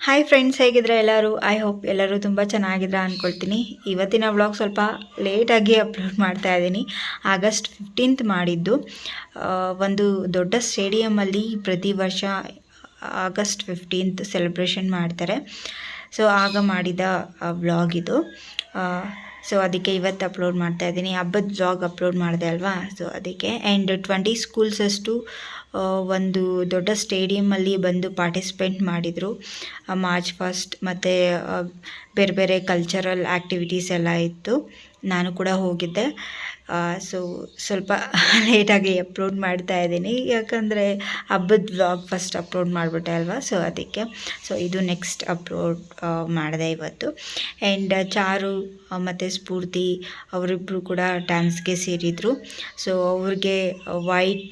Hi friends, ಹೇಗಿದ್ರೆ ಎಲ್ಲರೂ? I hope ಎಲ್ಲರೂ ತುಂಬ ಚೆನ್ನಾಗಿದ್ರೆ ಅಂದ್ಕೊಳ್ತೀನಿ. ಇವತ್ತಿನ ವ್ಲಾಗ್ ಸ್ವಲ್ಪ ಲೇಟಾಗಿ ಅಪ್ಲೋಡ್ ಮಾಡ್ತಾ ಇದ್ದೀನಿ. ಆಗಸ್ಟ್ 15th ಮಾಡಿದ್ದು. ಒಂದು ದೊಡ್ಡ ಸ್ಟೇಡಿಯಮಲ್ಲಿ ಪ್ರತಿ ವರ್ಷ ಆಗಸ್ಟ್ 15th ಸೆಲೆಬ್ರೇಷನ್ ಮಾಡ್ತಾರೆ. ಸೊ ಆಗ ಮಾಡಿದ ವ್ಲಾಗ್ ಇದು. ಸೊ ಅದಕ್ಕೆ ಇವತ್ತು ಅಪ್ಲೋಡ್ ಮಾಡ್ತಾ ಇದ್ದೀನಿ. ಹಬ್ಬದ ವ್ಲಾಗ್ ಅಪ್ಲೋಡ್ ಮಾಡಿದೆ ಅಲ್ವಾ, ಸೊ ಅದಕ್ಕೆ. ಆ್ಯಂಡ್ 20 ಸ್ಕೂಲ್ಸಷ್ಟು ಒಂದು ದೊಡ್ಡ ಸ್ಟೇಡಿಯಮಲ್ಲಿ ಬಂದು ಪಾರ್ಟಿಸಿಪೇಟ್ ಮಾಡಿದರು ಮಾರ್ಚ್ ಫಸ್ಟ್. ಮತ್ತು ಬೇರೆ ಬೇರೆ ಕಲ್ಚರಲ್ ಆ್ಯಕ್ಟಿವಿಟೀಸ್ ಎಲ್ಲ ಇತ್ತು. ನಾನು ಕೂಡ ಹೋಗಿದ್ದೆ. ಸೊ ಸ್ವಲ್ಪ ಲೇಟಾಗಿ ಅಪ್ಲೋಡ್ ಮಾಡ್ತಾ ಇದ್ದೀನಿ, ಯಾಕಂದರೆ ಹಬ್ಬದ ವ್ಲಾಗ್ ಫಸ್ಟ್ ಅಪ್ಲೋಡ್ ಮಾಡಿಬಿಟ್ಟೆ ಅಲ್ವಾ, ಸೊ ಅದಕ್ಕೆ. ಸೊ ಇದು ನೆಕ್ಸ್ಟ್ ಅಪ್ಲೋಡ್ ಮಾಡಿದೆ ಇವತ್ತು. ಆ್ಯಂಡ್ ಚಾರು ಮತ್ತು ಸ್ಫೂರ್ತಿ ಅವರಿಬ್ಬರು ಕೂಡ ಡ್ಯಾನ್ಸ್ಗೆ ಸೇರಿದರು. ಸೊ ಅವ್ರಿಗೆ ವೈಟ್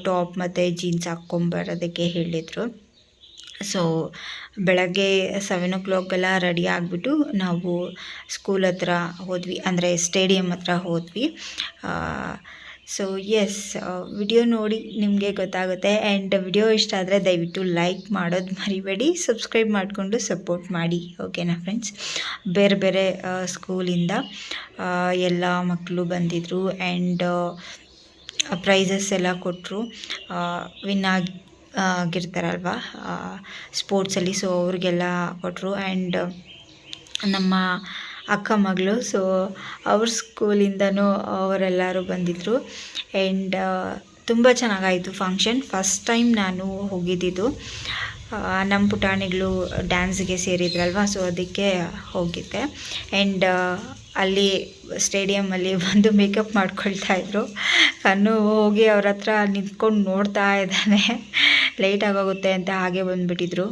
ಟಾಪ್ ಮತ್ತು ಜೀನ್ಸ್ ಹಾಕ್ಕೊಂಬರೋದಕ್ಕೆ ಹೇಳಿದರು. ಸೊ ಬೆಳಗ್ಗೆ 7 o'clock ರೆಡಿ ಆಗಿಬಿಟ್ಟು ನಾವು ಸ್ಕೂಲ್ ಹತ್ರ ಹೋದ್ವಿ, ಅಂದರೆ ಸ್ಟೇಡಿಯಂ ಹತ್ರ ಹೋದ್ವಿ. ಸೊ ಎಸ್, ವಿಡಿಯೋ ನೋಡಿ ನಿಮಗೆ ಗೊತ್ತಾಗುತ್ತೆ. ಆ್ಯಂಡ್ ವಿಡಿಯೋ ಇಷ್ಟ ಆದರೆ ದಯವಿಟ್ಟು ಲೈಕ್ ಮಾಡೋದು ಮರಿಬೇಡಿ, ಸಬ್ಸ್ಕ್ರೈಬ್ ಮಾಡಿಕೊಂಡು ಸಪೋರ್ಟ್ ಮಾಡಿ, ಓಕೆನಾ ಫ್ರೆಂಡ್ಸ್? ಬೇರೆ ಬೇರೆ ಸ್ಕೂಲಿಂದ ಎಲ್ಲ ಮಕ್ಕಳು ಬಂದಿದ್ದರು. ಆ್ಯಂಡ್ ಪ್ರೈಸಸ್ ಎಲ್ಲ ಕೊಟ್ಟರು. ವಿನ್ ಆಗಿರ್ತಾರಲ್ವ ಸ್ಪೋರ್ಟ್ಸಲ್ಲಿ, ಸೊ ಅವ್ರಿಗೆಲ್ಲ ಕೊಟ್ಟರು. ಆ್ಯಂಡ್ ನಮ್ಮ ಅಕ್ಕ ಮಗಳು, ಸೊ ಅವ್ರ ಸ್ಕೂಲಿಂದನೂ ಅವರೆಲ್ಲರೂ ಬಂದಿದ್ದರು. ಆ್ಯಂಡ್ ತುಂಬ ಚೆನ್ನಾಗಾಯಿತು ಫಂಕ್ಷನ್. ಫಸ್ಟ್ ಟೈಮ್ ನಾನು ಹೋಗಿದ್ದಿದ್ದು. ನಮ್ಮ ಪುಟಾಣಿಗಳು ಡ್ಯಾನ್ಸ್ಗೆ ಸೇರಿದ್ರಲ್ವ, ಸೊ ಅದಕ್ಕೆ ಹೋಗಿದ್ದೆ. ಆ್ಯಂಡ್ ಅಲ್ಲಿ ಸ್ಟೇಡಿಯಮಲ್ಲಿ ಬಂದು ಮೇಕಪ್ ಮಾಡ್ಕೊಳ್ತಾಯಿದ್ರು. ಕಣ್ಣು ಹೋಗಿ ಅವ್ರ ಹತ್ರ ನಿಂತ್ಕೊಂಡು ನೋಡ್ತಾ ಇದ್ದಾನೆ. ಲೇಟ್ ಆಗೋಗುತ್ತೆ ಅಂತ ಹಾಗೆ ಬಂದುಬಿಟ್ಟಿದ್ರು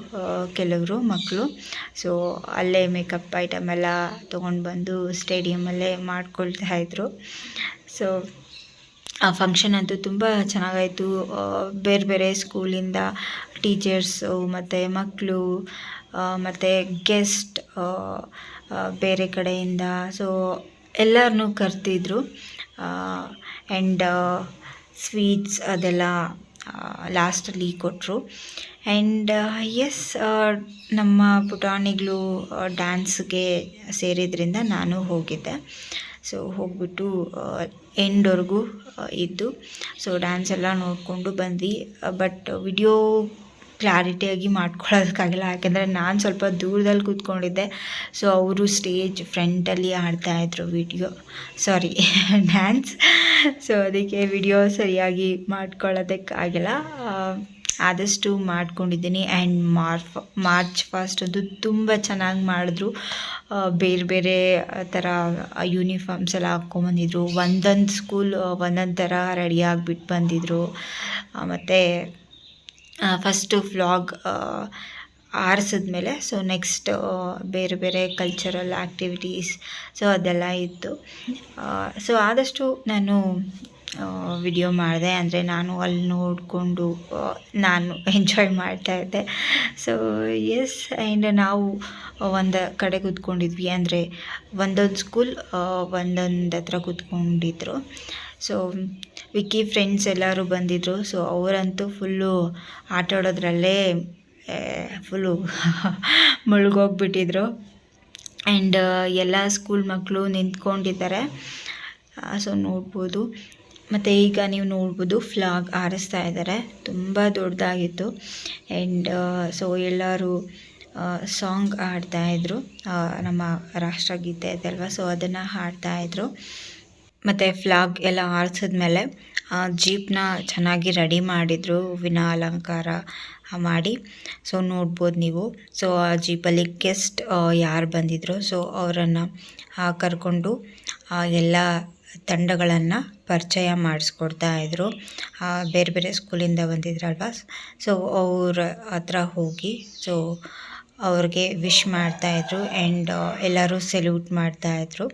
ಕೆಲವರು ಮಕ್ಕಳು. ಸೊ ಅಲ್ಲೇ ಮೇಕಪ್ ಐಟಮ್ ಎಲ್ಲ ತೊಗೊಂಡು ಬಂದು ಸ್ಟೇಡಿಯಮಲ್ಲೇ ಮಾಡ್ಕೊಳ್ತಾಯಿದ್ರು. ಸೊ ಆ ಫಂಕ್ಷನ್ ಅಂತೂ ತುಂಬ ಚೆನ್ನಾಗಾಯಿತು. ಬೇರೆ ಬೇರೆ ಸ್ಕೂಲಿಂದ ಟೀಚರ್ಸು ಮತ್ತು ಮಕ್ಕಳು ಮತ್ತು ಗೆಸ್ಟ್ ಬೇರೆ ಕಡೆಯಿಂದ, ಸೊ ಎಲ್ಲರನ್ನೂ ಕರೆದಿದ್ರು. ಆ್ಯಂಡ್ ಸ್ವೀಟ್ಸ್ ಅದೆಲ್ಲ ಲಾಸ್ಟಲ್ಲಿ ಕೊಟ್ಟರು. ಆ್ಯಂಡ್ ಎಸ್, ನಮ್ಮ ಪುಟಾಣಿಗಳು ಡ್ಯಾನ್ಸ್ಗೆ ಸೇರಿದ್ರಿಂದ ನಾನು ಹೋಗಿದ್ದೆ. ಸೊ ಹೋಗ್ಬಿಟ್ಟು ಎಂಡ್ವರೆಗೂ ಇದ್ದು, ಸೊ ಡ್ಯಾನ್ಸ್ ಎಲ್ಲ ನೋಡಿಕೊಂಡು ಬಂದ್ವಿ. ಬಟ್ ವಿಡಿಯೋ ಕ್ಲಾರಿಟಿಯಾಗಿ ಮಾಡ್ಕೊಳ್ಳೋದಕ್ಕಾಗಿಲ್ಲ, ಯಾಕೆಂದರೆ ನಾನು ಸ್ವಲ್ಪ ದೂರದಲ್ಲಿ ಕೂತ್ಕೊಂಡಿದ್ದೆ. ಸೊ ಅವರು ಸ್ಟೇಜ್ ಫ್ರಂಟಲ್ಲಿ ಆಡ್ತಾಯಿದ್ರು ಡ್ಯಾನ್ಸ್. ಸೊ ಅದಕ್ಕೆ ವಿಡಿಯೋ ಸರಿಯಾಗಿ ಮಾಡ್ಕೊಳ್ಳೋದಕ್ಕಾಗಿಲ್ಲ. ಆದಷ್ಟು ಮಾಡ್ಕೊಂಡಿದ್ದೀನಿ. ಆ್ಯಂಡ್ ಮಾರ್ಚ್ ಫಸ್ಟ್ ಅಂತೂ ತುಂಬ ಚೆನ್ನಾಗಿ ಮಾಡಿದ್ರು. ಬೇರೆ ಬೇರೆ ಥರ ಯೂನಿಫಾರ್ಮ್ಸ್ ಎಲ್ಲ ಹಾಕ್ಕೊಂಬಂದಿದ್ರು. ಒಂದೊಂದು ಸ್ಕೂಲ್ ಒಂದೊಂದು ಥರ ರೆಡಿ ಆಗಿಬಿಟ್ಟು ಬಂದಿದ್ದರು. ಮತ್ತು ಫಸ್ಟು ವ್ಲಾಗ್ ಆರಿಸಿದ್ಮೇಲೆ ಸೊ ನೆಕ್ಸ್ಟ್ ಬೇರೆ ಬೇರೆ ಕಲ್ಚರಲ್ ಆ್ಯಕ್ಟಿವಿಟೀಸ್, ಸೊ ಅದೆಲ್ಲ ಇತ್ತು. ಸೊ ಆದಷ್ಟು ನಾನು ವಿಡಿಯೋ ಮಾಡಿದೆ, ಅಂದರೆ ನಾನು ಅಲ್ಲಿ ನೋಡಿಕೊಂಡು ನಾನು ಎಂಜಾಯ್ ಮಾಡ್ತಾಯಿದ್ದೆ. ಸೊ ಎಸ್, ಆ್ಯಂಡ್ ನಾವು ಒಂದು ಕಡೆ ಕೂತ್ಕೊಂಡಿದ್ವಿ, ಅಂದರೆ ಒಂದೊಂದು ಸ್ಕೂಲ್ ಒಂದೊಂದು ಹತ್ರ ಕೂತ್ಕೊಂಡಿದ್ರು. ಸೊ ವಿಕ್ಕಿ ಫ್ರೆಂಡ್ಸ್ ಎಲ್ಲರೂ ಬಂದಿದ್ದರು. ಸೊ ಅವರಂತೂ ಫುಲ್ಲು ಆಟ ಆಡೋದ್ರಲ್ಲೇ ಫುಲ್ಲು ಮುಳುಗೋಗ್ಬಿಟ್ಟಿದ್ರು. ಆ್ಯಂಡ್ ಎಲ್ಲ ಸ್ಕೂಲ್ ಮಕ್ಕಳು ನಿಂತ್ಕೊಂಡಿದ್ದಾರೆ, ಸೊ ನೋಡ್ಬೋದು. ಮತ್ತು ಈಗ ನೀವು ನೋಡ್ಬೋದು ಫ್ಲಾಗ್ ಆರಿಸ್ತಾ ಇದ್ದಾರೆ, ತುಂಬ ದೊಡ್ಡದಾಗಿತ್ತು. ಆ್ಯಂಡ್ ಸೊ ಎಲ್ಲರೂ ಸಾಂಗ್ ಹಾಡ್ತಾಯಿದ್ರು, ನಮ್ಮ ರಾಷ್ಟ್ರಗೀತೆ ಇದಲ್ವ, ಸೊ ಅದನ್ನು ಹಾಡ್ತಾಯಿದ್ರು. ಮತ್ತು ಫ್ಲಾಗ್ ಎಲ್ಲ ಆರಿಸಿದ್ಮೇಲೆ ಜೀಪ್ನ ಚೆನ್ನಾಗಿ ರೆಡಿ ಮಾಡಿದರು, ಹೂವಿನ ಅಲಂಕಾರ ಮಾಡಿ. ಸೊ ನೋಡ್ಬೋದು ನೀವು. ಸೊ ಆ ಜೀಪಲ್ಲಿ ಗೆಸ್ಟ್ ಯಾರು ಬಂದಿದ್ರು, ಸೊ ಅವರನ್ನು ಕರ್ಕೊಂಡು ಎಲ್ಲ ತಂಡಗಳನ್ನು ಪರಿಚಯ ಮಾಡಿಸ್ಕೊಡ್ತಾಯಿದ್ರು. ಬೇರೆ ಬೇರೆ ಸ್ಕೂಲಿಂದ ಬಂದಿದ್ರಲ್ವ, ಸೊ ಅವ್ರ ಹತ್ರ ಹೋಗಿ ಸೊ ಅವ್ರಿಗೆ ವಿಶ್ ಮಾಡ್ತಾಯಿದ್ರು. ಆ್ಯಂಡ್ ಎಲ್ಲರೂ ಸೆಲ್ಯೂಟ್ ಮಾಡ್ತಾಯಿದ್ರು.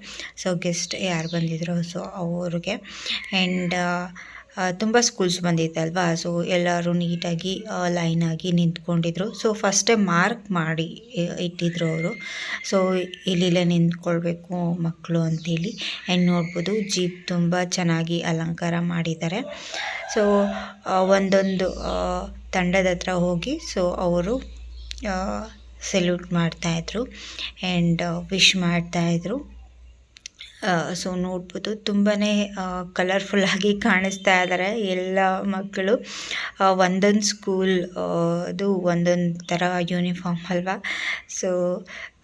ಸೊ ಗೆಸ್ಟ್ ಯಾರು ಬಂದಿದ್ರು, ಸೊ ಅವ್ರಿಗೆ. ಆ್ಯಂಡ್ ತುಂಬ ಸ್ಕೂಲ್ಸ್ ಬಂದಿತ್ತಲ್ವ, ಸೊ ಎಲ್ಲರೂ ನೀಟಾಗಿ ಲೈನಾಗಿ ನಿಂತ್ಕೊಂಡಿದ್ರು. ಸೊ ಫಸ್ಟೇ ಮಾರ್ಕ್ ಮಾಡಿ ಇಟ್ಟಿದ್ರು ಅವರು, ಸೊ ಇಲ್ಲಿಲ್ಲೇ ನಿಂತ್ಕೊಳ್ಬೇಕು ಮಕ್ಕಳು ಅಂತೇಳಿ. ಆ್ಯಂಡ್ ನೋಡ್ಬೋದು ಜೀಪ್ ತುಂಬ ಚೆನ್ನಾಗಿ ಅಲಂಕಾರ ಮಾಡಿದ್ದಾರೆ. ಸೊ ಒಂದೊಂದು ತಂಡದ ಹತ್ರ ಹೋಗಿ ಸೊ ಅವರು ಸೆಲ್ಯೂಟ್ ಮಾಡ್ತಾಯಿದ್ರು ಆ್ಯಂಡ್ ವಿಶ್ ಮಾಡ್ತಾಯಿದ್ರು. ಸೊ ನೋಡ್ಬೋದು ತುಂಬಾ ಕಲರ್ಫುಲ್ಲಾಗಿ ಕಾಣಿಸ್ತಾ ಇದ್ದಾರೆ ಎಲ್ಲ ಮಕ್ಕಳು. ಒಂದೊಂದು ಸ್ಕೂಲ್ ಅದು ಒಂದೊಂದು ಥರ ಯೂನಿಫಾರ್ಮ್ ಅಲ್ವಾ, ಸೊ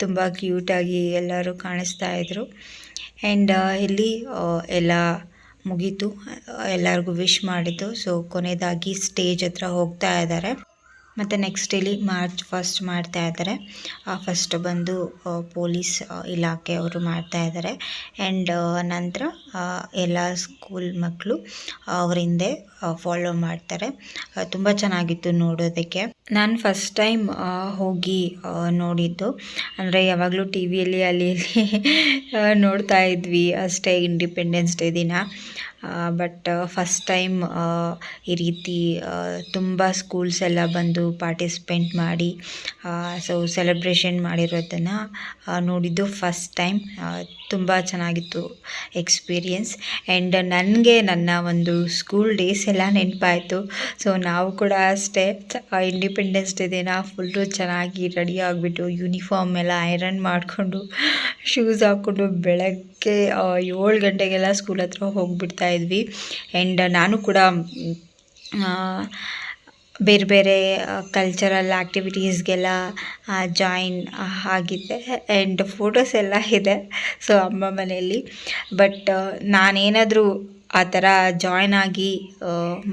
ತುಂಬ ಕ್ಯೂಟಾಗಿ ಎಲ್ಲರೂ ಕಾಣಿಸ್ತಾ ಇದ್ರು. ಆ್ಯಂಡ್ ಇಲ್ಲಿ ಎಲ್ಲ ಮುಗೀತು, ಎಲ್ಲರಿಗೂ ವಿಶ್ ಮಾಡಿದ್ದು. ಸೊ ಕೊನೆಯದಾಗಿ ಸ್ಟೇಜ್ ಹತ್ರ ಹೋಗ್ತಾ ಇದ್ದಾರೆ. ಮತ್ತು ನೆಕ್ಸ್ಟ್ ಇಲ್ಲಿ ಮಾರ್ಚ್ ಫಸ್ಟ್ ಮಾಡ್ತಾ ಇದ್ದಾರೆ. ಫಸ್ಟ್ ಬಂದು ಪೊಲೀಸ್ ಇಲಾಖೆ ಅವರು ಮಾಡ್ತಾ ಇದ್ದಾರೆ. ಆ್ಯಂಡ್ ನಂತರ ಎಲ್ಲ ಸ್ಕೂಲ್ ಮಕ್ಕಳು ಅವ್ರ ಹಿಂದೆ ಫಾಲೋ ಮಾಡ್ತಾರೆ. ತುಂಬ ಚೆನ್ನಾಗಿತ್ತು ನೋಡೋದಕ್ಕೆ. ನಾನು ಫಸ್ಟ್ ಟೈಮ್ ಹೋಗಿ ನೋಡಿದ್ದು, ಅಂದರೆ ಯಾವಾಗಲೂ ಟಿ ವಿಯಲ್ಲಿ ಅಲ್ಲಿ ನೋಡ್ತಾ ಇದ್ವಿ ಅಷ್ಟೇ ಇಂಡಿಪೆಂಡೆನ್ಸ್ ಡೇ ದಿನ. ಬಟ್ ಫಸ್ಟ್ ಟೈಮ್ ಈ ರೀತಿ ತುಂಬ ಸ್ಕೂಲ್ಸ್ ಎಲ್ಲ ಬಂದು ಪಾರ್ಟಿಸಿಪೇಟ್ ಮಾಡಿ ಸೊ ಸೆಲೆಬ್ರೇಷನ್ ಮಾಡಿರೋದನ್ನು ನೋಡಿದ್ದು ಫಸ್ಟ್ ಟೈಮ್. ತುಂಬ ಚೆನ್ನಾಗಿತ್ತು ಎಕ್ಸ್ಪೀರಿಯನ್ಸ್. ಆ್ಯಂಡ್ ನನಗೆ ನನ್ನ ಒಂದು ಸ್ಕೂಲ್ ಡೇಸ್ ಎಲ್ಲ ನೆನಪಾಯಿತು. ಸೊ ನಾವು ಕೂಡ ಅಷ್ಟೇ ಇಂಡಿಪೆಂಡೆನ್ಸ್ ಡೇ ದಿನ ಫುಲ್ಲು ಚೆನ್ನಾಗಿ ರೆಡಿ ಆಗಿಬಿಟ್ಟು ಯೂನಿಫಾರ್ಮ್ ಎಲ್ಲ ಐರನ್ ಮಾಡಿಕೊಂಡು ಶೂಸ್ ಹಾಕ್ಕೊಂಡು ಬೆಳಗ್ಗೆ 7 ಗಂಟೆಗೆಲ್ಲ ಸ್ಕೂಲ್ ಹತ್ರ ಹೋಗಿಬಿಡ್ತಾ ಇದ್ವಿ. ಆ್ಯಂಡ್ ನಾನು ಕೂಡ ಬೇರೆ ಬೇರೆ ಕಲ್ಚರಲ್ ಆ್ಯಕ್ಟಿವಿಟೀಸ್ಗೆಲ್ಲ ಜಾಯಿನ್ ಆಗಿದ್ದೆ. ಆ್ಯಂಡ್ ಫೋಟೋಸ್ ಎಲ್ಲ ಇದೆ ಸೊ ಅಮ್ಮ ಮನೆಯಲ್ಲಿ. ಬಟ್ ನಾನೇನಾದರೂ ಆ ಥರ ಜಾಯ್ನ್ ಆಗಿ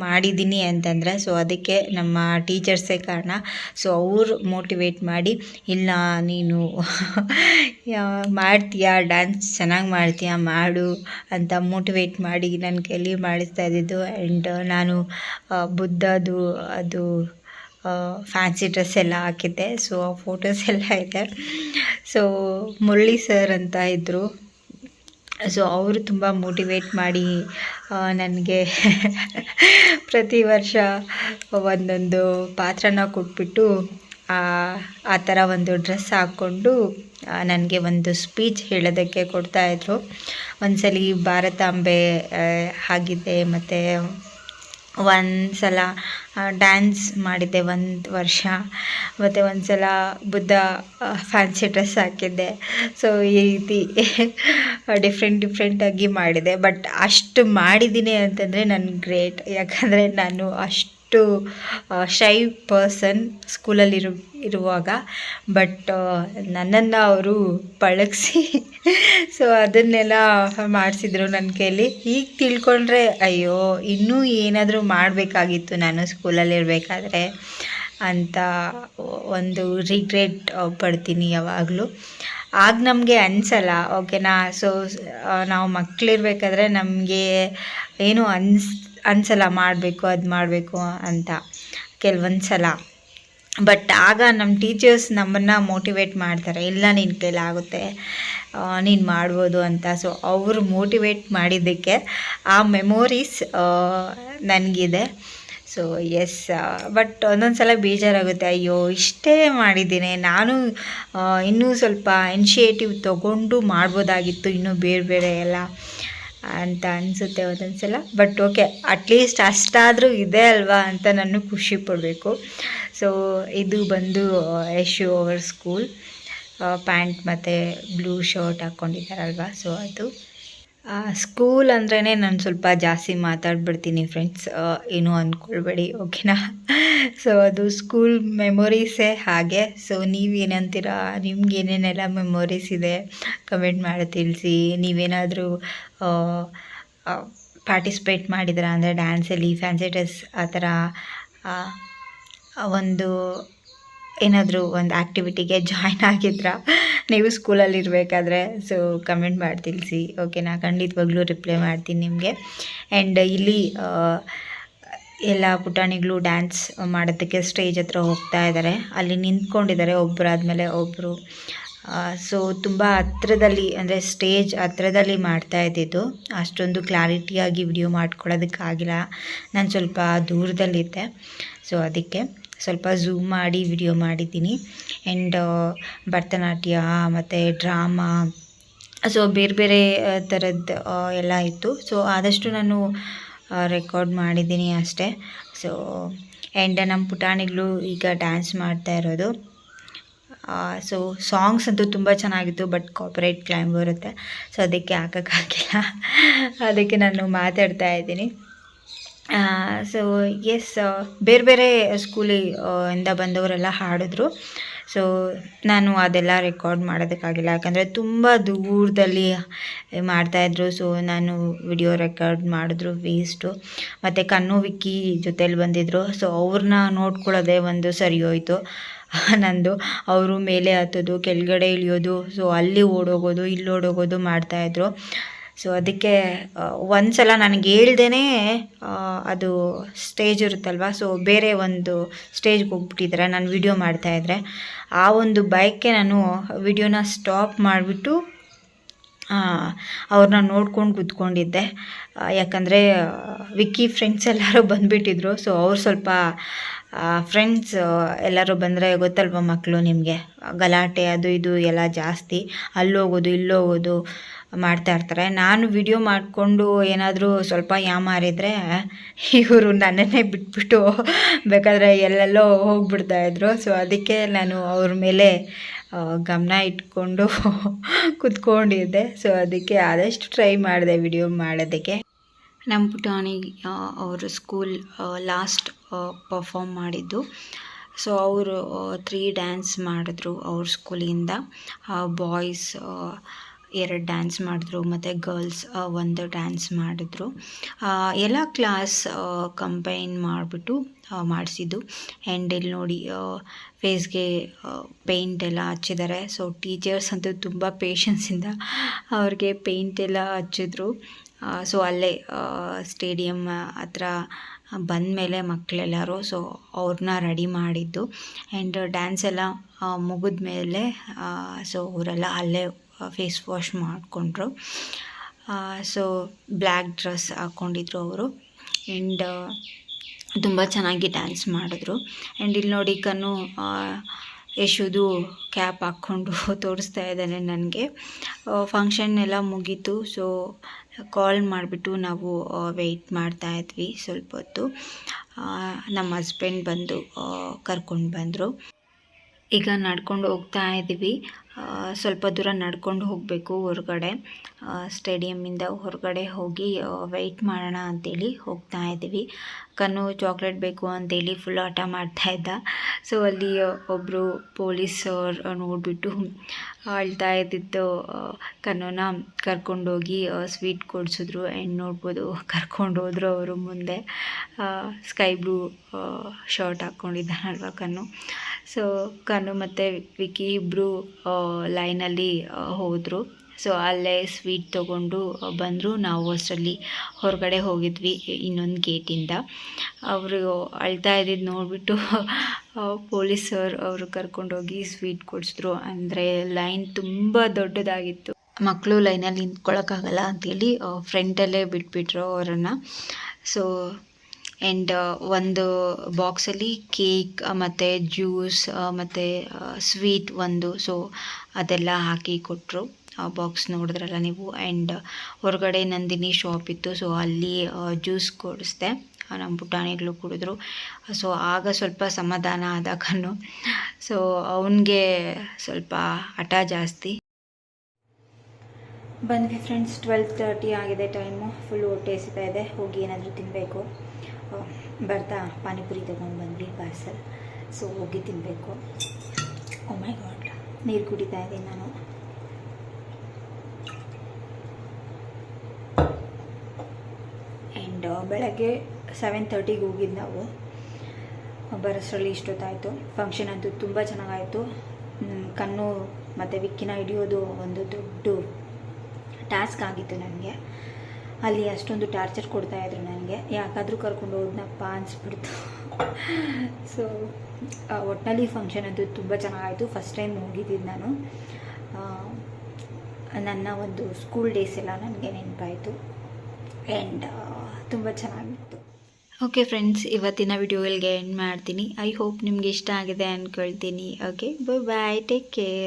ಮಾಡಿದ್ದೀನಿ ಅಂತಂದರೆ ಸೊ ಅದಕ್ಕೆ ನಮ್ಮ ಟೀಚರ್ಸೇ ಕಾರಣ. ಸೊ ಅವರು ಮೋಟಿವೇಟ್ ಮಾಡಿ, ಇಲ್ಲ ನೀನು ಮಾಡ್ತೀಯಾ, ಡ್ಯಾನ್ಸ್ ಚೆನ್ನಾಗಿ ಮಾಡ್ತೀಯಾ, ಮಾಡು ಅಂತ ಮೋಟಿವೇಟ್ ಮಾಡಿ ನನ್ನ ಕೈಲಿ ಮಾಡಿಸ್ತಾ ಇದ್ದಿದ್ದು. ಆ್ಯಂಡ್ ನಾನು ಬುದ್ಧದು ಅದು ಫ್ಯಾನ್ಸಿ ಡ್ರೆಸ್ ಎಲ್ಲ ಹಾಕಿದ್ದೆ. ಸೊ ಆ ಫೋಟೋಸ್ ಎಲ್ಲ ಇದೆ. ಸೊ ಮುರಳಿ ಸರ್ ಅಂತ ಇದ್ದರು. ಸೊ ಅವರು ತುಂಬ ಮೋಟಿವೇಟ್ ಮಾಡಿ ನನಗೆ ಪ್ರತಿ ವರ್ಷ ಒಂದೊಂದು ಪಾತ್ರನ ಕೊಟ್ಬಿಟ್ಟು ಆ ಥರ ಒಂದು ಡ್ರೆಸ್ ಹಾಕ್ಕೊಂಡು ನನಗೆ ಒಂದು ಸ್ಪೀಚ್ ಹೇಳೋದಕ್ಕೆ ಕೊಡ್ತಾಯಿದ್ರು. ಒಂದ್ಸಲಿ ಭಾರತಾಂಬೆ ಆಗಿದ್ದೆ, ಮತ್ತು ಒಂದು ಸಲ ಡ್ಯಾನ್ಸ್ ಮಾಡಿದ್ದೆ ಒಂದು ವರ್ಷ, ಮತ್ತು ಒಂದು ಸಲ ಬುದ್ಧ ಫ್ಯಾನ್ಸಿ ಡ್ರೆಸ್ ಹಾಕಿದ್ದೆ. ಸೊ ಈ ರೀತಿ ಡಿಫ್ರೆಂಟಾಗಿ ಮಾಡಿದೆ. ಬಟ್ ಅಷ್ಟು ಮಾಡಿದ್ದೀನಿ ಅಂತಂದರೆ ನಾನು ಗ್ರೇಟ್. ಯಾಕಂದರೆ ನಾನು ಅಷ್ಟು ಶೈ ಪರ್ಸನ್ ಸ್ಕೂಲಲ್ಲಿ ಇರುವಾಗ. ಬಟ್ ನನ್ನನ್ನು ಅವರು ಪಳಗಿಸಿ ಸೊ ಅದನ್ನೆಲ್ಲ ಮಾಡಿಸಿದ್ರು ನನ್ನ ಕೈಲಿ. ಈಗ ತಿಳ್ಕೊಂಡ್ರೆ ಅಯ್ಯೋ ಇನ್ನೂ ಏನಾದರೂ ಮಾಡಬೇಕಾಗಿತ್ತು ನಾನು ಸ್ಕೂಲಲ್ಲಿರಬೇಕಾದ್ರೆ ಅಂತ ಒಂದು ರಿಗ್ರೆಟ್ ಪಡ್ತೀನಿ ಯಾವಾಗಲೂ. ಆಗ ನಮಗೆ ಅನಿಸಲ್ಲ, ಓಕೆನಾ. ಸೊ ನಾವು ಮಕ್ಕಳಿರ್ಬೇಕಾದ್ರೆ ನಮಗೆ ಏನು ಅನಿಸಲ್ಲ ಮಾಡಬೇಕು ಅದು ಮಾಡಬೇಕು ಅಂತ ಕೆಲವೊಂದು ಸಲ. ಬಟ್ ಆಗ ನಮ್ಮ ಟೀಚರ್ಸ್ ನಮ್ಮನ್ನು ಮೋಟಿವೇಟ್ ಮಾಡ್ತಾರೆ, ಇಲ್ಲ ನಿನ್ನ ಕೈಲಾಗುತ್ತೆ, ನೀನು ಮಾಡ್ಬೋದು ಅಂತ. ಸೊ ಅವರು ಮೋಟಿವೇಟ್ ಮಾಡಿದ್ದಕ್ಕೆ ಆ ಮೆಮೊರೀಸ್ ನನಗಿದೆ. ಸೊ ಎಸ್, ಬಟ್ ಒಂದೊಂದು ಸಲ ಬೇಜಾರಾಗುತ್ತೆ, ಅಯ್ಯೋ ಇಷ್ಟೇ ಮಾಡಿದ್ದೀನಿ, ನಾನು ಇನ್ನೂ ಸ್ವಲ್ಪ ಇನಿಷಿಯೇಟಿವ್ ತೊಗೊಂಡು ಮಾಡ್ಬೋದಾಗಿತ್ತು ಇನ್ನೂ ಬೇರೆ ಎಲ್ಲ ಅಂತ ಅನಿಸುತ್ತೆ ಒಂದೊಂದು ಸಲ. ಬಟ್ ಓಕೆ, ಅಟ್ಲೀಸ್ಟ್ ಅಷ್ಟಾದರೂ ಇದೆ ಅಲ್ವಾ ಅಂತ ನಾನು ಖುಷಿ ಪಡಬೇಕು. ಸೊ ಇದು ಬಂದು ಯಶು ಅವರ್ ಸ್ಕೂಲ್. ಪ್ಯಾಂಟ್ ಮತ್ತು ಬ್ಲೂ ಶರ್ಟ್ ಹಾಕ್ಕೊಂಡಿದ್ದಾರಲ್ವ, ಸೊ ಅದು ಸ್ಕೂಲ್ ಅಂದ್ರೇ ನಾನು ಸ್ವಲ್ಪ ಜಾಸ್ತಿ ಮಾತಾಡ್ಬಿಡ್ತೀನಿ ಫ್ರೆಂಡ್ಸ್, ಏನೂ ಅಂದ್ಕೊಳ್ಬೇಡಿ, ಓಕೆನಾ. ಸೊ ಅದು ಸ್ಕೂಲ್ ಮೆಮೊರೀಸೇ ಹಾಗೆ. ಸೊ ನೀವೇನಂತೀರ, ನಿಮ್ಗೆ ಏನೇನೆಲ್ಲ ಮೆಮೊರೀಸ್ ಇದೆ ಕಮೆಂಟ್ ಮಾಡಿ ತಿಳಿಸಿ. ನೀವೇನಾದರೂ ಪಾರ್ಟಿಸಿಪೇಟ್ ಮಾಡಿದ್ದೀರಾ ಅಂದರೆ ಡ್ಯಾನ್ಸಲ್ಲಿ, ಫ್ಯಾನ್ಸಿ ಡ್ರೆಸ್ ಆ ಥರ ಒಂದು ಏನಾದರೂ ಒಂದು ಆ್ಯಕ್ಟಿವಿಟಿಗೆ ಜಾಯ್ನ್ ಆಗಿದ್ರಾ ನೀವು ಸ್ಕೂಲಲ್ಲಿರಬೇಕಾದ್ರೆ? ಸೊ ಕಮೆಂಟ್ ಮಾಡಿ ತಿಳಿಸಿ, ಓಕೆನಾ. ಖಂಡಿತವಾಗ್ಲೂ ರಿಪ್ಲೈ ಮಾಡ್ತೀನಿ ನಿಮಗೆ. ಆ್ಯಂಡ್ ಇಲ್ಲಿ ಎಲ್ಲ ಪುಟಾಣಿಗಳು ಡ್ಯಾನ್ಸ್ ಮಾಡೋದಕ್ಕೆ ಸ್ಟೇಜ್ ಹತ್ರ ಹೋಗ್ತಾ ಇದ್ದಾರೆ. ಅಲ್ಲಿ ನಿಂತ್ಕೊಂಡಿದ್ದಾರೆ ಒಬ್ಬರಾದ್ಮೇಲೆ ಒಬ್ಬರು. ಸೊ ತುಂಬ ಹತ್ರದಲ್ಲಿ, ಅಂದರೆ ಸ್ಟೇಜ್ ಹತ್ರದಲ್ಲಿ ಮಾಡ್ತಾ ಇದ್ದಿದ್ದು. ಅಷ್ಟೊಂದು ಕ್ಲಾರಿಟಿಯಾಗಿ ವಿಡಿಯೋ ಮಾಡ್ಕೊಳ್ಳೋದಕ್ಕಾಗಿಲ್ಲ, ನಾನು ಸ್ವಲ್ಪ ದೂರದಲ್ಲಿದ್ದೆ. ಸೊ ಅದಕ್ಕೆ ಸ್ವಲ್ಪ ಝೂಮ್ ಮಾಡಿ ವಿಡಿಯೋ ಮಾಡಿದ್ದೀನಿ. ಆ್ಯಂಡ್ ಭರತನಾಟ್ಯ ಮತ್ತು ಡ್ರಾಮಾ, ಸೊ ಬೇರೆ ಥರದ್ದು ಎಲ್ಲ ಇತ್ತು. ಸೊ ಆದಷ್ಟು ನಾನು ರೆಕಾರ್ಡ್ ಮಾಡಿದ್ದೀನಿ ಅಷ್ಟೇ. ಸೊ ಆ್ಯಂಡ್ ನಮ್ಮ ಪುಟಾಣಿಗಳು ಈಗ ಡ್ಯಾನ್ಸ್ ಮಾಡ್ತಾ ಇರೋದು. ಸೊ ಸಾಂಗ್ಸ್ ಅಂತೂ ತುಂಬ ಚೆನ್ನಾಗಿತ್ತು, ಬಟ್ ಕಾಪಿರೈಟ್ ಕ್ಲೈಮ್ ಬರುತ್ತೆ, ಸೊ ಅದಕ್ಕೆ ಹಾಕೋಕ್ಕಾಗಿಲ್ಲ. ಅದಕ್ಕೆ ನಾನು ಮಾತಾಡ್ತಾ ಇದ್ದೀನಿ. ಸೊ ಎಸ್, ಬೇರೆ ಬೇರೆ ಸ್ಕೂಲಿಂದ ಬಂದವರೆಲ್ಲ ಹಾಡಿದ್ರು. ಸೊ ನಾನು ಅದೆಲ್ಲ ರೆಕಾರ್ಡ್ ಮಾಡೋದಕ್ಕಾಗಿಲ್ಲ, ಯಾಕಂದರೆ ತುಂಬ ದೂರದಲ್ಲಿ ಮಾಡ್ತಾಯಿದ್ರು. ಸೊ ನಾನು ವಿಡಿಯೋ ರೆಕಾರ್ಡ್ ಮಾಡಿದ್ರು ವೇಸ್ಟು. ಮತ್ತು ಕಣ್ಣು ವಿಕ್ಕಿ ಜೊತೇಲಿ ಬಂದಿದ್ದರು. ಸೊ ಅವ್ರನ್ನ ನೋಡ್ಕೊಳ್ಳೋದೇ ಒಂದು ಸರಿ ಹೋಯಿತು ನಂದು. ಅವರು ಮೇಲೆ ಹತ್ತೋದು, ಕೆಳಗಡೆ ಇಳಿಯೋದು, ಸೊ ಅಲ್ಲಿ ಓಡೋಗೋದು, ಇಲ್ಲಿ ಓಡೋಗೋದು ಮಾಡ್ತಾಯಿದ್ರು. ಸೊ ಅದಕ್ಕೆ ಒಂದು ಸಲ ನನಗೆ ಹೇಳ್ದೇ ಅದು ಸ್ಟೇಜ್ ಇರುತ್ತಲ್ವ, ಸೊ ಬೇರೆ ಒಂದು ಸ್ಟೇಜ್ಗೆ ಹೋಗ್ಬಿಟ್ಟಿದ್ದಾರೆ ನಾನು ವಿಡಿಯೋ ಮಾಡ್ತಾಯಿದ್ರೆ. ಆ ಒಂದು ಬೈಕ್ಗೆ ನಾನು ವಿಡಿಯೋನ ಸ್ಟಾಪ್ ಮಾಡಿಬಿಟ್ಟು ಅವ್ರನ್ನ ನೋಡ್ಕೊಂಡು ಕೂತ್ಕೊಂಡಿದ್ದೆ. ಯಾಕಂದರೆ ವಿಕ್ಕಿ ಫ್ರೆಂಡ್ಸ್ ಎಲ್ಲರೂ ಬಂದುಬಿಟ್ಟಿದ್ರು. ಸೊ ಅವ್ರು ಸ್ವಲ್ಪ ಫ್ರೆಂಡ್ಸ್ ಎಲ್ಲರೂ ಬಂದರೆ ಗೊತ್ತಲ್ವ ಮಕ್ಕಳು ನಿಮಗೆ, ಗಲಾಟೆ ಅದು ಇದು ಎಲ್ಲ ಜಾಸ್ತಿ, ಅಲ್ಲೋಗೋದು ಇಲ್ಲೋಗೋದು ಮಾಡ್ತಾಯಿರ್ತಾರೆ. ನಾನು ವಿಡಿಯೋ ಮಾಡಿಕೊಂಡು ಏನಾದರೂ ಸ್ವಲ್ಪ ಯಾಮಾರಿದರೆ ಇವರು ನನ್ನನ್ನೇ ಬಿಟ್ಬಿಟ್ಟು ಬೇಕಾದರೆ ಎಲ್ಲೆಲ್ಲೋ ಹೋಗ್ಬಿಡ್ತಾಯಿದ್ರು. ಸೊ ಅದಕ್ಕೆ ನಾನು ಅವ್ರ ಮೇಲೆ ಗಮನ ಇಟ್ಕೊಂಡು ಕೂತ್ಕೊಂಡಿದ್ದೆ. ಸೊ ಅದಕ್ಕೆ ಆದಷ್ಟು ಟ್ರೈ ಮಾಡಿದೆ ವಿಡಿಯೋ ಮಾಡೋದಕ್ಕೆ. ನಮ್ಮ ಪುಟಾಣಿ ಅವರು ಸ್ಕೂಲ್ ಲಾಸ್ಟ್ ಪರ್ಫಾರ್ಮ್ ಮಾಡಿದ್ದು. ಸೊ ಅವರು 3 ಡ್ಯಾನ್ಸ್ ಮಾಡಿದ್ರು ಅವ್ರ ಸ್ಕೂಲಿಂದ. ಬಾಯ್ಸ್ 2 ಡ್ಯಾನ್ಸ್ ಮಾಡಿದ್ರು ಮತ್ತು ಗರ್ಲ್ಸ್ 1 ಡ್ಯಾನ್ಸ್ ಮಾಡಿದ್ರು. ಎಲ್ಲ ಕ್ಲಾಸ್ ಕಂಬೈನ್ ಮಾಡಿಬಿಟ್ಟು ಮಾಡಿಸಿದ್ದು. ಆ್ಯಂಡ್ ಇಲ್ಲಿ ನೋಡಿ ಫೇಸ್ಗೆ ಪೇಂಟ್ ಎಲ್ಲ ಹಚ್ಚಿದ್ದಾರೆ. ಸೊ ಟೀಚರ್ಸ್ ಅಂತೂ ತುಂಬ ಪೇಷನ್ಸಿಂದ ಅವ್ರಿಗೆ ಪೇಂಟ್ ಎಲ್ಲ ಹಚ್ಚಿದ್ರು. ಸೊ ಅಲ್ಲೇ ಸ್ಟೇಡಿಯಮ್ ಹತ್ರ ಬಂದಮೇಲೆ ಮಕ್ಕಳೆಲ್ಲರೂ ಸೊ ಅವ್ರನ್ನ ರೆಡಿ ಮಾಡಿದ್ದು. ಆ್ಯಂಡ್ ಡ್ಯಾನ್ಸ್ ಎಲ್ಲ ಮುಗಿದ ಮೇಲೆ ಸೊ ಅವರೆಲ್ಲ ಅಲ್ಲೇ ಫೇಸ್ ವಾಶ್ ಮಾಡಿಕೊಂಡ್ರು. ಸೊ ಬ್ಲ್ಯಾಕ್ ಡ್ರೆಸ್ ಹಾಕ್ಕೊಂಡಿದ್ರು ಅವರು. ಆ್ಯಂಡ್ ತುಂಬ ಚೆನ್ನಾಗಿ ಡ್ಯಾನ್ಸ್ ಮಾಡಿದ್ರು. ಆ್ಯಂಡ್ ಇಲ್ಲಿ ನೋಡಿ ಕಣ್ಣು ಯಶುದು ಕ್ಯಾಪ್ ಹಾಕ್ಕೊಂಡು ತೋರಿಸ್ತಾ ಇದ್ದಾನೆ ನನಗೆ. ಫಂಕ್ಷನ್ ಎಲ್ಲ ಮುಗೀತು. ಸೊ ಕಾಲ್ ಮಾಡಿಬಿಟ್ಟು ನಾವು ವೆಯ್ಟ್ ಮಾಡ್ತಾಯಿದ್ವಿ ಸ್ವಲ್ಪ ಹೊತ್ತು. ನಮ್ಮ ಹಸ್ಬೆಂಡ್ ಬಂದು ಕರ್ಕೊಂಡು ಬಂದರು. ಈಗ ನಡ್ಕೊಂಡು ಹೋಗ್ತಾ ಇದ್ದೀವಿ. ಸ್ವಲ್ಪ ದೂರ ನಡ್ಕೊಂಡು ಹೋಗಬೇಕು ಹೊರಗಡೆ, ಸ್ಟೇಡಿಯಮ್ಮಿಂದ ಹೊರಗಡೆ ಹೋಗಿ ವೆಯ್ಟ್ ಮಾಡೋಣ ಅಂತೇಳಿ ಹೋಗ್ತಾ ಇದ್ದೀವಿ. ಕಣ್ಣು ಚಾಕ್ಲೇಟ್ ಬೇಕು ಅಂತೇಳಿ ಫುಲ್ ಆಟ ಮಾಡ್ತಾಯಿದ್ದ. ಸೊ ಅಲ್ಲಿ ಒಬ್ಬರು ಪೊಲೀಸವ್ರು ನೋಡಿಬಿಟ್ಟು ಅಳ್ತಾ ಇದ್ದಿದ್ದು ಕಣ್ಣುನ ಕರ್ಕೊಂಡೋಗಿ ಸ್ವೀಟ್ ಕೊಡಿಸಿದ್ರು. ಆ್ಯಂಡ್ ನೋಡ್ಬೋದು ಕರ್ಕೊಂಡು ಹೋದ್ರು ಅವರು ಮುಂದೆ. ಸ್ಕೈ ಬ್ಲೂ ಶರ್ಟ್ ಹಾಕ್ಕೊಂಡಿದ್ದಾನಲ್ವ ಕಣ್ಣು. ಸೊ ಕಣ್ಣು ಮತ್ತು ವಿಕ್ಕಿ ಇಬ್ಬರು ಲೈನಲ್ಲಿ ಹೋದರು. ಸೊ ಅಲ್ಲೇ ಸ್ವೀಟ್ ತೊಗೊಂಡು ಬಂದರು. ನಾವು ಅಷ್ಟರಲ್ಲಿ ಹೊರಗಡೆ ಹೋಗಿದ್ವಿ ಇನ್ನೊಂದು ಗೇಟಿಂದ. ಅವರು ಅಳ್ತಾ ಇದ್ದಿದ್ದು ನೋಡಿಬಿಟ್ಟು ಪೊಲೀಸರು ಅವರು ಕರ್ಕೊಂಡೋಗಿ ಸ್ವೀಟ್ ಕೊಡಿಸಿದ್ರು. ಅಂದರೆ ಲೈನ್ ತುಂಬ ದೊಡ್ಡದಾಗಿತ್ತು, ಮಕ್ಕಳು ಲೈನಲ್ಲಿ ನಿಂತ್ಕೊಳ್ಳೋಕ್ಕಾಗಲ್ಲ ಅಂತೇಳಿ ಫ್ರಂಟಲ್ಲೇ ಬಿಟ್ಬಿಟ್ರು ಅವರನ್ನು. ಸೊ ಆ್ಯಂಡ್ ಒಂದು ಬಾಕ್ಸಲ್ಲಿ ಕೇಕ್ ಮತ್ತು ಜ್ಯೂಸ್ ಮತ್ತು ಸ್ವೀಟ್ ಒಂದು, ಸೊ ಅದೆಲ್ಲ ಹಾಕಿ ಕೊಟ್ಟರು. ಬಾಕ್ಸ್ ನೋಡಿದ್ರಲ್ಲ ನೀವು. ಆ್ಯಂಡ್ ಹೊರಗಡೆ ನಂದಿನಿ ಶಾಪ್ ಇತ್ತು. ಸೊ ಅಲ್ಲಿ ಜ್ಯೂಸ್ ಕೊಡಿಸ್ದೆ, ನಮ್ಮ ಪುಟಾಣಿಗಳು ಕುಡಿದ್ರು. ಸೊ ಆಗ ಸ್ವಲ್ಪ ಸಮಾಧಾನ ಆದ ಕಣ್ಣು. ಸೊ ಅವನಿಗೆ ಸ್ವಲ್ಪ ಹಠ ಜಾಸ್ತಿ. ಬಂದ್ವಿ ಫ್ರೆಂಡ್ಸ್, 12:30 ಆಗಿದೆ ಟೈಮು. ಫುಲ್ ಹೊಟ್ಟೆ ಎಸಿತಾ ಇದೆ, ಹೋಗಿ ಏನಾದರೂ ತಿನ್ನಬೇಕು. ಬರ್ತಾ ಪಾನಿಪುರಿ ತೊಗೊಂಡು ಬಂದ್ವಿ ಪಾರ್ಸಲ್. ಸೊ ಹೋಗಿ ತಿನ್ನಬೇಕು. ಓ ಮೈ ಗಾಡ್, ನೀರು ಕುಡಿತಾ ಇದ್ದೀನಿ ನಾನು. ಆ್ಯಂಡ್ ಬೆಳಗ್ಗೆ 7:30ಗೆ ಹೋಗಿದ್ದು ನಾವು. ಬರೋಷ್ಟರಲ್ಲಿ ಇಷ್ಟೊತ್ತಾಯಿತು. ಫಂಕ್ಷನ್ ಅಂತೂ ತುಂಬ ಚೆನ್ನಾಗಾಯಿತು. ಕಣ್ಣು ಮತ್ತು ವಿಕ್ಕಿನ ಹಿಡಿಯೋದು ಒಂದು ದೊಡ್ಡ ಟಾಸ್ಕ್ ಆಗಿತ್ತು ನನಗೆ. ಅಲ್ಲಿ ಅಷ್ಟೊಂದು ಟಾರ್ಚರ್ ಕೊಡ್ತಾಯಿದ್ರು ನನಗೆ, ಯಾಕಾದರೂ ಕರ್ಕೊಂಡು ಹೋದ್ನಪ್ಪ ಅನಿಸ್ಬಿಡ್ತು. ಸೊ ಒಟ್ಟಿನಲ್ಲಿ ಫಂಕ್ಷನ್ ಅಂತೂ ತುಂಬ ಚೆನ್ನಾಗಾಯಿತು. ಫಸ್ಟ್ ಟೈಮ್ ಹೋಗಿದ್ದಿದ್ದು ನಾನು. ನನ್ನ ಒಂದು ಸ್ಕೂಲ್ ಡೇಸ್ ಎಲ್ಲ ನನಗೆ ನೆನಪಾಯಿತು. ಆ್ಯಂಡ್ ತುಂಬ ಚೆನ್ನಾಗಿತ್ತು. ಓಕೆ ಫ್ರೆಂಡ್ಸ್, ಇವತ್ತಿನ ವಿಡಿಯೋಗಳಿಗೆ ಎಂಡ್ ಮಾಡ್ತೀನಿ. ಐ ಹೋಪ್ ನಿಮಗೆ ಇಷ್ಟ ಆಗಿದೆ ಅಂದ್ಕೊಳ್ತೀನಿ. ಓಕೆ, ಬಾಯ್, ಟೇಕ್ ಕೇರ್.